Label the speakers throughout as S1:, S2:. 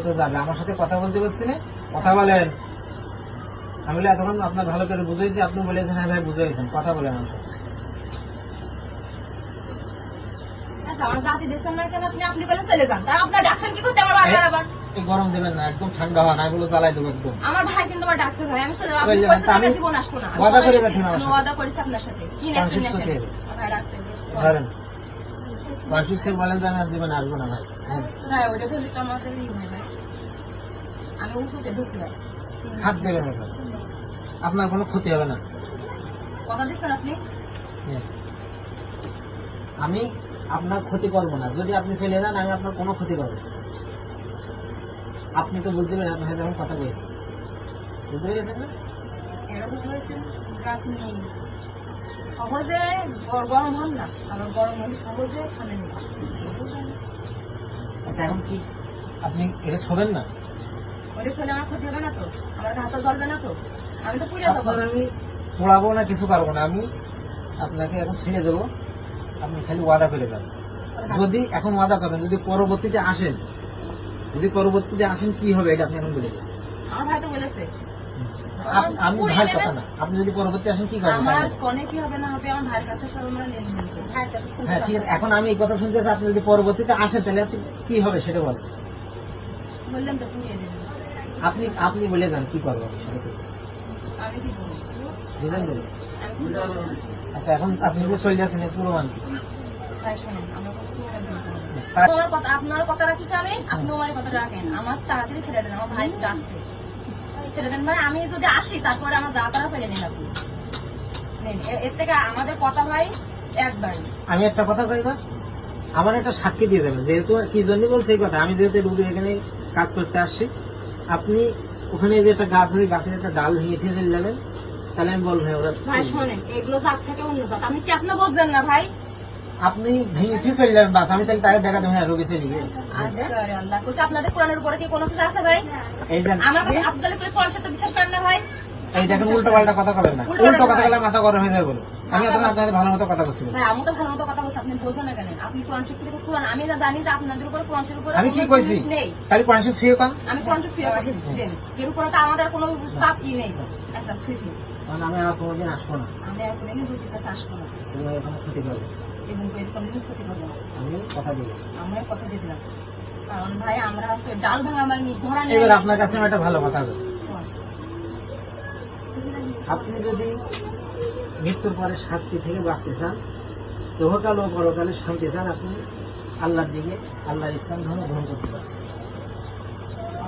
S1: তো যাবে আমার সাথে কথা বলতে পারছিলে, কথা বলেন। আমি এতক্ষণ আপনার ভালো করে বুঝাইছি, আপনি বলেছেন হ্যাঁ ভাই বুঝাইছেন, কথা বলেন আমার সাথে। গরম দেবেন না, একদম ঠান্ডা হওয়া না, এগুলো জ্বালাই দেবো একদম।
S2: আমার ভাই কিন্তু আমার ডাকছে ভাই, আমি জীবন আসবো না।
S1: ওয়াদা করে গেছেন আমার সাথে,
S2: ওয়াদা করেছি আপনার সাথে। কি নেশন ভাই ডাকছে
S1: ধরেন মানসিক সে বলেন যে আমি আজ জীবনে আসবো না ভাই।
S2: হ্যাঁ ওইটা ধরলে তো আমাদের ভাই আমি উঁচুতে ধরছি ভাই।
S1: হাত দেবেন না, আপনার কোনো ক্ষতি হবে না।
S2: কথা দিচ্ছেন আপনি?
S1: আমি আপনার ক্ষতি করবো না, যদি আপনি চলে যান আমি আপনার কোনো ক্ষতি করবো না। আপনি তো বুঝতে পারেন আপনার সাথে আমি কথা বলছি, বুঝতে পেরেছেন না?
S2: এরকম হয়েছে আপনি সহজে গরম হন না, আবার গরম হলে সহজে থামেন না।
S1: আচ্ছা এখন কি আপনি এটা শোনেন না?
S2: ওটা শুনে আমার ক্ষতি হবে না তো? আমার হাতে জ্বলবে না তো? আমি তো পুড়ে যাবো।
S1: আমি পড়াবো না, কিছু পারবো না, আমি আপনাকে এখন ছেড়ে দেবো, আপনি খালি ওয়াদা করে যাবেন। যদি এখন ওয়াদা করেন, যদি পরবর্তীতে আসেন, কি হবে এটা আপনি এখন বলে দেবেন।
S2: আমার ভাই তো বলেছে
S1: আমি ভাইয়ের কথা না, আপনি যদি পরবর্তী আসেন কি করবেন?
S2: আমার কোনে কি হবে না হবে আমার ভাইয়ের কাছে সব আমরা নিয়ে নিব।
S1: হ্যাঁ ঠিক আছে, এখন আমি এই কথা শুনতেছি, আপনি যদি পরবর্তীতে আসেন তাহলে কি হবে সেটা বলেন।
S2: বললাম তো পুড়িয়ে দেবেন।
S1: আপনি বলে যান কি করবো সেটা কি
S2: আমি কি বলবো
S1: বুঝলেন বলে। আচ্ছা এখন আপনি যে চলে যাচ্ছেন এর পুরো মান কি?
S2: ভাই শোনেন আমার কথা আপনার কথা রাখিস, আমি আপনি আমার কথা রাখেন। আমার তাড়াতাড়ি ছেড়ে দেন, আমার ভাই ডাকছে ছেড়ে দেন ভাই। আমি যদি আসি তারপরে আমার যা তারা ফেলে নিন আপনি। এর থেকে আমাদের কথা ভাই একবার।
S1: আমি একটা কথা কইবা, আমার একটা সাক্ষী দিয়ে দেবেন, যেহেতু কি জন্য বলছে এই কথা, আমি যেহেতু রুগী এখানে কাজ করতে আসছি, আপনি ওখানে যে একটা গাছ হয়ে গাছের একটা ডাল ভেঙে দিয়ে চলে যাবেন, তাহলে আমি বলবো ওরা।
S2: ভাই শোনেন এগুলো জাত থেকে অন্য জাত, আমি কি আপনি বুঝবেন না ভাই?
S1: আপনি ভেঙে দিয়ে চলে যাবেন বাস, আমি তাহলে তাকে দেখা দেবো হ্যাঁ রোগী চলে গিয়ে।
S2: আল্লাহ কোথায় আপনাদের কোরআনের উপরে কি কোনো কিছু আছে ভাই?
S1: এই দেন
S2: আমার কথা আপনাদের কোরআন সাথে বিশ্বাস করেন না ভাই?
S1: এই দেখেন উল্টো পাল্টা কথা বলেন না, উল্টো কথা বলে মাথা গরম হয়ে যাবে বলে। আমি এখন আপনাদের ভালো মতো কথা বলছি।
S2: ভাই আমি তো ভালো মতো কথা বলছি, আপনি বোঝেন না কেন? আপনি কোরআন শরীফ থেকে কোরআন, আমি না জানি যে আপনাদের উপর কোরআন শরীফ উপরে
S1: আমি কি কইছি
S2: নেই।
S1: তাহলে কোরআন শরীফ ছুঁয়ে কাম,
S2: আমি কোরআন শরীফ ছুঁয়ে করছি দেন, এর উপরে তো আমাদের কোনো পাপ নেই। আচ্ছা ছুঁইছি,
S1: মানে আমি আর কোনোদিন আসবো না,
S2: আমি আর কোনোদিন দুটির কাছে আসবো না
S1: তুমি এখানে ক্ষতি করবে
S2: এবং কোনোদিন ক্ষতি করবো না।
S1: আমি কথা দিই,
S2: আমরা কথা দিয়ে দিলাম। কারণ ভাই আমরা আজকে ডাল ভাঙা মাইনি ধরা নেই।
S1: এবার আপনার কাছে আমি একটা ভালো কথা বলি, আপনি যদি মৃত্যুর পরে শাস্তি থেকে বাঁচতে চান, ইহকাল ও পরকালে শান্তি চান, আপনি আল্লাহর দিকে, আল্লাহর ইসলাম ধর্ম গ্রহণ করতে পারেন,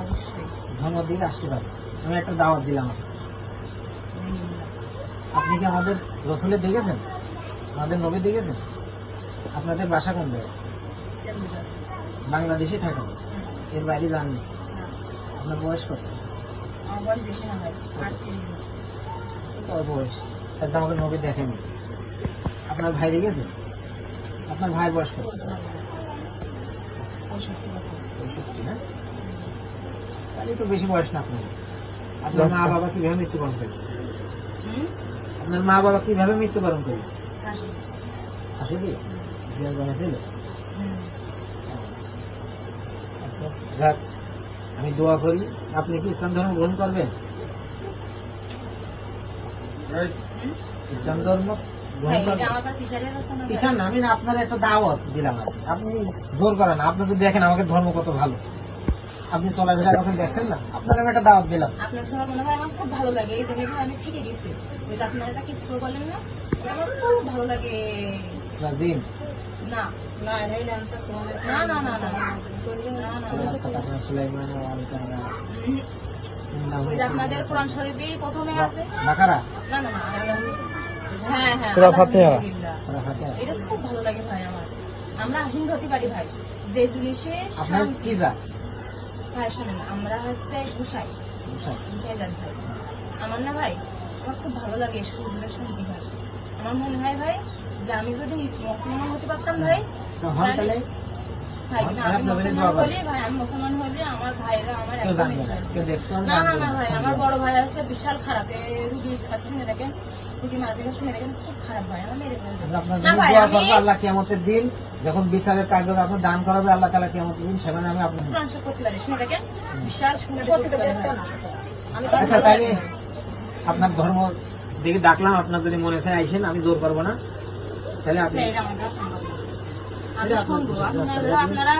S2: অবশ্যই
S1: ধর্মের দিকে আসতে পারেন। আমি একটা দাওয়াত দিলাম। আপনি কি আমাদের রসুলের দেখেছেন, আমাদের নবী দেখেছেন? আপনাদের বাসা কোন জায়গায়? বাংলাদেশে থাকেন, এর বাইরে যাননি? আপনার বয়স কত?
S2: আমার বাড়ি দেশে না ভাই, 38 বছর।
S1: বয়স একদম আমাকে নবী দেখেনি। আপনার ভাই দেখেছে? আপনার ভাই বয়স কত?
S2: 65 বছর।
S1: 65 না? তাহলে তো বেশি বয়স না আপনার। আপনার মা বাবা কিভাবে মৃত্যুবরণ করবে? আপনার মা বাবা কিভাবে মৃত্যুবরণ করবে? আসলে বিয়ে জমেছিল। আচ্ছা যাক, আমি দোয়া করি, আপনি কি ইসলাম ধর্ম গ্রহণ করবেন? ইসলাম ধর্ম গ্রহণ করবেন? কিসান না, আমি না আপনার একটা দাওয়াত দিলাম, আপনি জোর করেন না। আপনি যদি দেখেন আমাকে ধর্ম কত ভালো, আপনি চলাফেরা করছেন দেখছেন না, আপনার আমি একটা দাওয়াত দিলাম।
S2: আপনার ধর্ম না ভাই আমার খুব ভালো লাগে, এই জন্য আমি থেকে গেছি। ওই যে আপনার একটা কিছু বলেন না, আমার খুব ভালো লাগে।
S1: জিন
S2: না না না না না না না
S1: সুলাইমান
S2: ওই যে আপনাদের কোরআন শরীফে প্রথমে আছে
S1: বাকারা।
S2: না না না হ্যাঁ হ্যাঁ
S1: সূরা ফাতিহা।
S2: এটা খুব ভালো লাগে ভাই আমার। আমরা হিন্দু হতে পারি ভাই, যে জিনিসে
S1: আপনার কি জাত?
S2: ভাই শোনেন আমরা হচ্ছে গুসাই জাত ভাই। আমার না ভাই আমার খুব ভালো লাগে সুরগুলো শুনতে ভাই। আমার মনে হয় ভাই যে আমি যদি মুসলমান হতে পারতাম ভাই, তাহলে ভাই আমি মুসলমান হলে আমার ভাইরা আমার না না না ভাই, আমার বড় ভাই আছে বিশাল খারাপ, রুগী কাছে শুনে দেখেন, রুগী মারা দেখে শুনে দেখেন খুব খারাপ ভাই। আমার
S1: আল্লাহ কিয়ামতের দিন যখন বিচারের কাজ হবে আপনার দান করাবে আল্লাহ তাআলা কিয়ামত দিন, সেখানে আমি আপনার
S2: প্রশংসা করতে পারি, শুনে দেখেন বিশাল শুনে করতে পারি ভাই। আমি তো
S1: আচ্ছা তাহলে আপনার ধর্ম দিকে ডাকলাম, আপনার যদি মনে চায় আইসেন, আমি জোর করবো না। তাহলে আপনি
S2: এটা আমার দ্বারা সম্ভব না। আমি শুনবো, আপনারা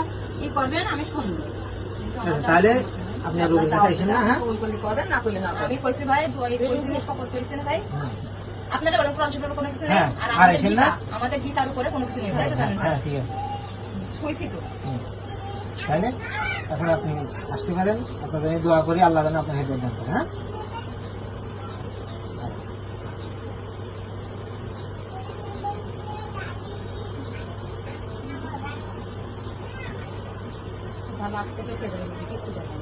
S2: ই করবেন, আমি শুনবো। কিন্তু আমার দ্বারা
S1: তাহলে
S2: সম্ভব না।
S1: আপনি আর রোগীর কাছে আইসেন না। হ্যাঁ
S2: আমি কইছি ভাই, কইছি না, শপথ করেছেন ভাই,
S1: হুম।
S2: আপনাদের ওরকম প্রশংসার কোনো কিছু নেই,
S1: হ্যাঁ,
S2: আর
S1: আর
S2: আমাদের
S1: এসেন
S2: গীতা,
S1: না?
S2: আমাদের গীতার উপরে কোনো কিছু নেই ভাই, এটা জানেন ভাই।
S1: হ্যাঁ ঠিক আছে।
S2: কইছি তো।
S1: হুম। তাহলে এখন আপনি আসতে পারেন, আপনার জন্য দোয়া করি, আল্লাহ যেন আপনার হেদায়েত দান করে। হ্যাঁ
S2: ভালো আসতে পেতে দেবেন, কিছু দেবেন।